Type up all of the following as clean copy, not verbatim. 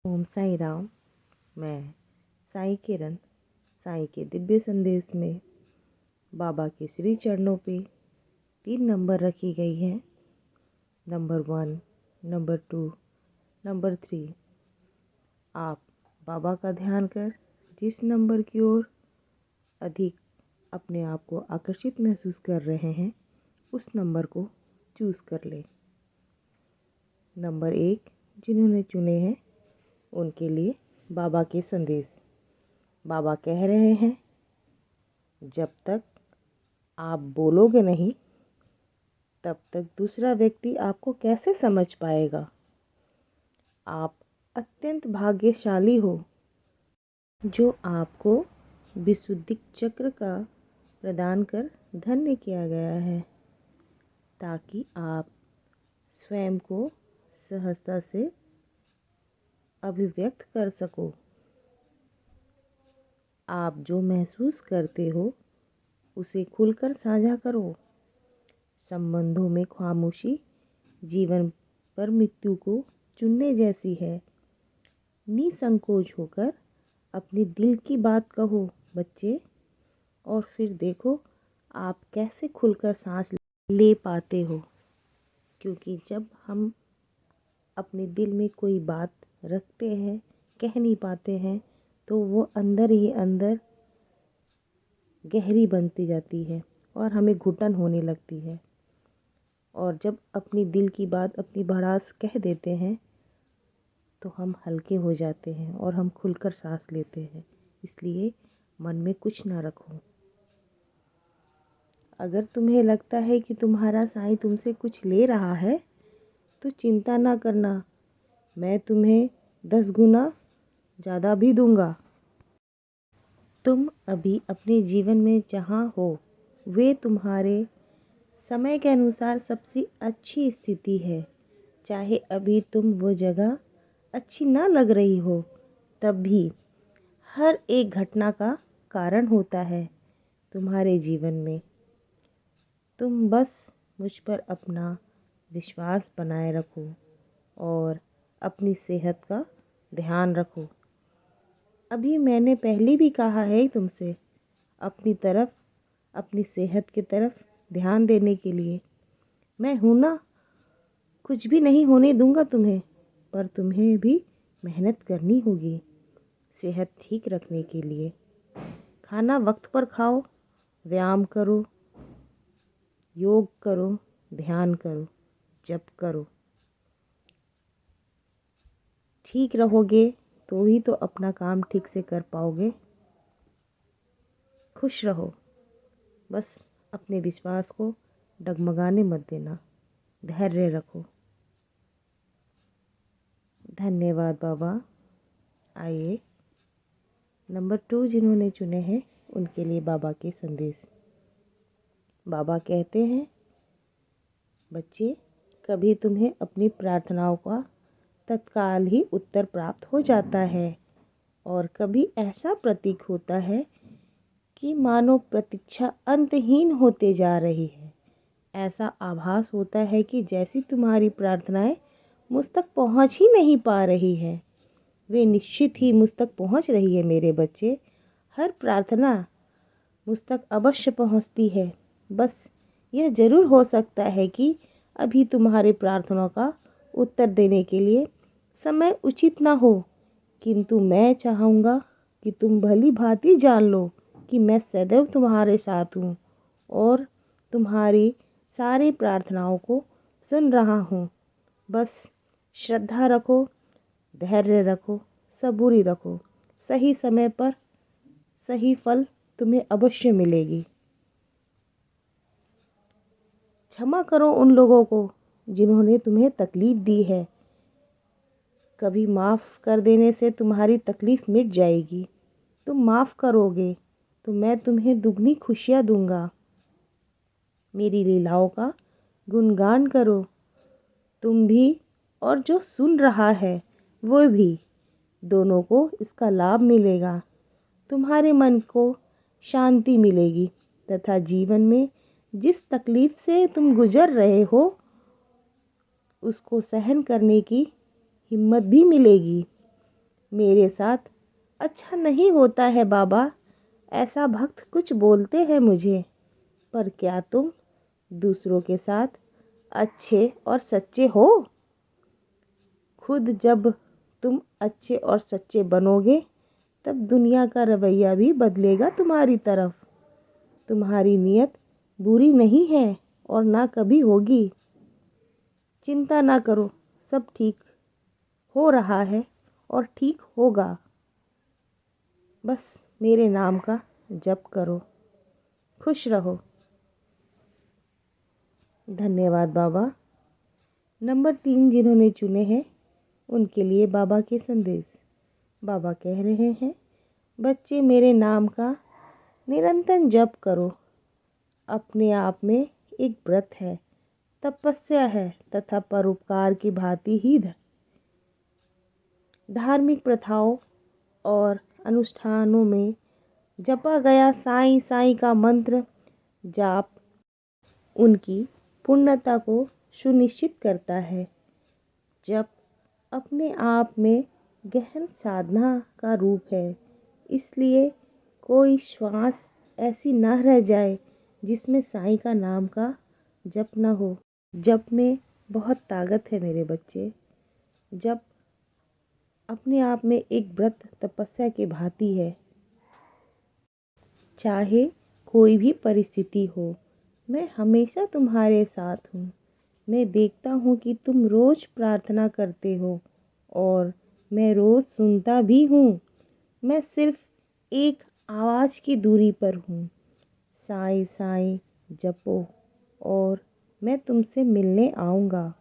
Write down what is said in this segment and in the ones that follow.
ओम साई राम। मैं साई किरण साई के दिव्य संदेश में बाबा के श्री चरणों पे 3 नंबर रखी गई है। Number 1, number 2, number 3। आप बाबा का ध्यान कर जिस नंबर की ओर अधिक अपने आप को आकर्षित महसूस कर रहे हैं उस नंबर को चूज़ कर लें। नंबर 1 जिन्होंने चुने हैं उनके लिए बाबा के संदेश। बाबा कह रहे हैं, जब तक आप बोलोगे नहीं तब तक दूसरा व्यक्ति आपको कैसे समझ पाएगा। आप अत्यंत भाग्यशाली हो जो आपको विशुद्धि चक्र का प्रदान कर धन्य किया गया है ताकि आप स्वयं को सहजता से अभिव्यक्त कर सको। आप जो महसूस करते हो उसे खुलकर साझा करो। संबंधों में खामोशी जीवन पर मृत्यु को चुनने जैसी है। निसंकोच होकर अपने दिल की बात कहो बच्चे, और फिर देखो आप कैसे खुलकर सांस ले पाते हो। क्योंकि जब हम अपने दिल में कोई बात रखते हैं, कह नहीं पाते हैं, तो वो अंदर ही अंदर गहरी बनती जाती है और हमें घुटन होने लगती है। और जब अपनी दिल की बात अपनी भड़ास कह देते हैं तो हम हल्के हो जाते हैं और हम खुलकर सांस लेते हैं। इसलिए मन में कुछ ना रखो। अगर तुम्हें लगता है कि तुम्हारा साईं तुमसे कुछ ले रहा है तो चिंता ना करना, मैं तुम्हें 10 गुना ज़्यादा भी दूंगा। तुम अभी अपने जीवन में जहाँ हो वे तुम्हारे समय के अनुसार सबसे अच्छी स्थिति है। चाहे अभी तुम वो जगह अच्छी ना लग रही हो, तब भी हर एक घटना का कारण होता है तुम्हारे जीवन में। तुम बस मुझ पर अपना विश्वास बनाए रखो और अपनी सेहत का ध्यान रखो। अभी मैंने पहले भी कहा है तुमसे अपनी सेहत की तरफ ध्यान देने के लिए। मैं हूँ ना, कुछ भी नहीं होने दूंगा तुम्हें, पर तुम्हें भी मेहनत करनी होगी सेहत ठीक रखने के लिए। खाना वक्त पर खाओ, व्यायाम करो, योग करो, ध्यान करो, जप करो। ठीक रहोगे तो ही तो अपना काम ठीक से कर पाओगे। खुश रहो, बस अपने विश्वास को डगमगाने मत देना। धैर्य रखो। धन्यवाद बाबा। आइए नंबर 2 जिन्होंने चुने हैं उनके लिए बाबा के संदेश। बाबा कहते हैं, बच्चे, कभी तुम्हें अपनी प्रार्थनाओं का तत्काल ही उत्तर प्राप्त हो जाता है और कभी ऐसा प्रतीक होता है कि मानो प्रतीक्षा अंतहीन होते जा रही है। ऐसा आभास होता है कि जैसी तुम्हारी प्रार्थनाएं मुझ तक पहुंच ही नहीं पा रही है। वे निश्चित ही मुझ तक पहुंच रही है मेरे बच्चे। हर प्रार्थना मुझ तक अवश्य पहुंचती है। बस यह ज़रूर हो सकता है कि अभी तुम्हारे प्रार्थनाओं का उत्तर देने के लिए समय उचित ना हो, किंतु मैं चाहूँगा कि तुम भली भांति जान लो कि मैं सदैव तुम्हारे साथ हूँ और तुम्हारी सारी प्रार्थनाओं को सुन रहा हूँ। बस श्रद्धा रखो, धैर्य रखो, सबूरी रखो। सही समय पर सही फल तुम्हें अवश्य मिलेगी। क्षमा करो उन लोगों को जिन्होंने तुम्हें तकलीफ़ दी है। कभी माफ़ कर देने से तुम्हारी तकलीफ़ मिट जाएगी। तुम माफ़ करोगे तो मैं तुम्हें दुगनी खुशियाँ दूंगा। मेरी लीलाओं का गुणगान करो, तुम भी और जो सुन रहा है वो भी। दोनों को इसका लाभ मिलेगा। तुम्हारे मन को शांति मिलेगी तथा जीवन में जिस तकलीफ़ से तुम गुजर रहे हो उसको सहन करने की हिम्मत भी मिलेगी। मेरे साथ अच्छा नहीं होता है बाबा, ऐसा भक्त कुछ बोलते हैं मुझे। पर क्या तुम दूसरों के साथ अच्छे और सच्चे हो? खुद जब तुम अच्छे और सच्चे बनोगे तब दुनिया का रवैया भी बदलेगा तुम्हारी तरफ। तुम्हारी नीयत बुरी नहीं है और ना कभी होगी। चिंता ना करो, सब ठीक हो रहा है और ठीक होगा। बस मेरे नाम का जप करो। खुश रहो। धन्यवाद बाबा। नंबर 3 जिन्होंने चुने हैं उनके लिए बाबा के संदेश। बाबा कह रहे हैं, बच्चे मेरे नाम का निरंतर जप करो। अपने आप में एक व्रत है, तपस्या है तथा परोपकार की भांति ही धार्मिक प्रथाओं और अनुष्ठानों में जपा गया साईं साईं का मंत्र जाप उनकी पूर्णता को सुनिश्चित करता है। जप अपने आप में गहन साधना का रूप है, इसलिए कोई श्वास ऐसी न रह जाए जिसमें साईं का नाम का जप न हो। जप में बहुत ताकत है मेरे बच्चे। जप अपने आप में एक व्रत तपस्या की भांति है। चाहे कोई भी परिस्थिति हो, मैं हमेशा तुम्हारे साथ हूँ। मैं देखता हूँ कि तुम रोज़ प्रार्थना करते हो और मैं रोज़ सुनता भी हूँ। मैं सिर्फ एक आवाज़ की दूरी पर हूँ। साईं साईं जपो और मैं तुमसे मिलने आऊँगा।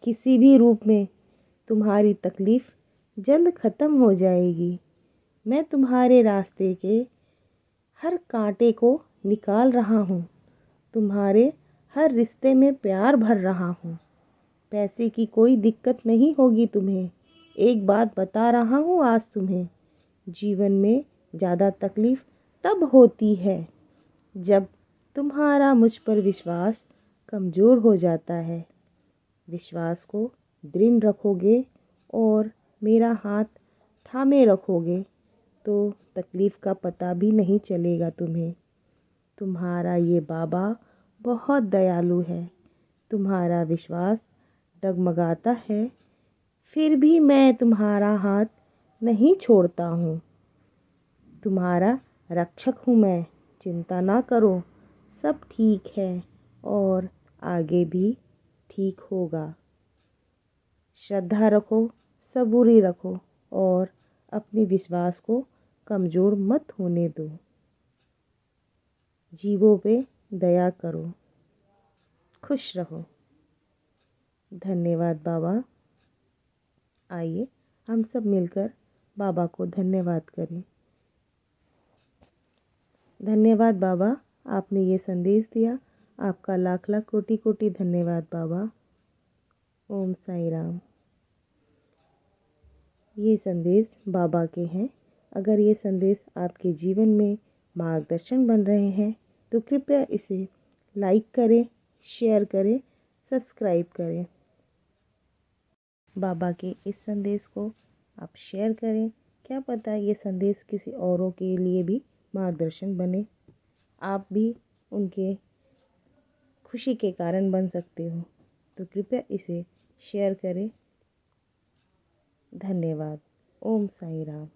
किसी भी रूप में तुम्हारी तकलीफ़ जल्द ख़त्म हो जाएगी। मैं तुम्हारे रास्ते के हर कांटे को निकाल रहा हूँ। तुम्हारे हर रिश्ते में प्यार भर रहा हूँ। पैसे की कोई दिक्कत नहीं होगी तुम्हें। एक बात बता रहा हूँ आज तुम्हें, जीवन में ज़्यादा तकलीफ़ तब होती है जब तुम्हारा मुझ पर विश्वास कमज़ोर हो जाता है। विश्वास को दृढ़ रखोगे और मेरा हाथ थामे रखोगे तो तकलीफ़ का पता भी नहीं चलेगा तुम्हें। तुम्हारा ये बाबा बहुत दयालु है। तुम्हारा विश्वास डगमगाता है, फिर भी मैं तुम्हारा हाथ नहीं छोड़ता हूँ। तुम्हारा रक्षक हूँ मैं। चिंता ना करो, सब ठीक है और आगे भी ठीक होगा। श्रद्धा रखो, सबूरी रखो और अपने विश्वास को कमज़ोर मत होने दो। जीवों पे दया करो। खुश रहो। धन्यवाद बाबा। आइए हम सब मिलकर बाबा को धन्यवाद करें। धन्यवाद बाबा, आपने ये संदेश दिया। आपका लाख लाख कोटि कोटि धन्यवाद बाबा। ओम साईं राम। ये संदेश बाबा के हैं। अगर ये संदेश आपके जीवन में मार्गदर्शन बन रहे हैं तो कृपया इसे लाइक करें, शेयर करें, सब्सक्राइब करें। बाबा के इस संदेश को आप शेयर करें। क्या पता ये संदेश किसी औरों के लिए भी मार्गदर्शन बने। आप भी उनके खुशी के कारण बन सकते हो। तो कृपया इसे शेयर करें। धन्यवाद। ओम साईं राम।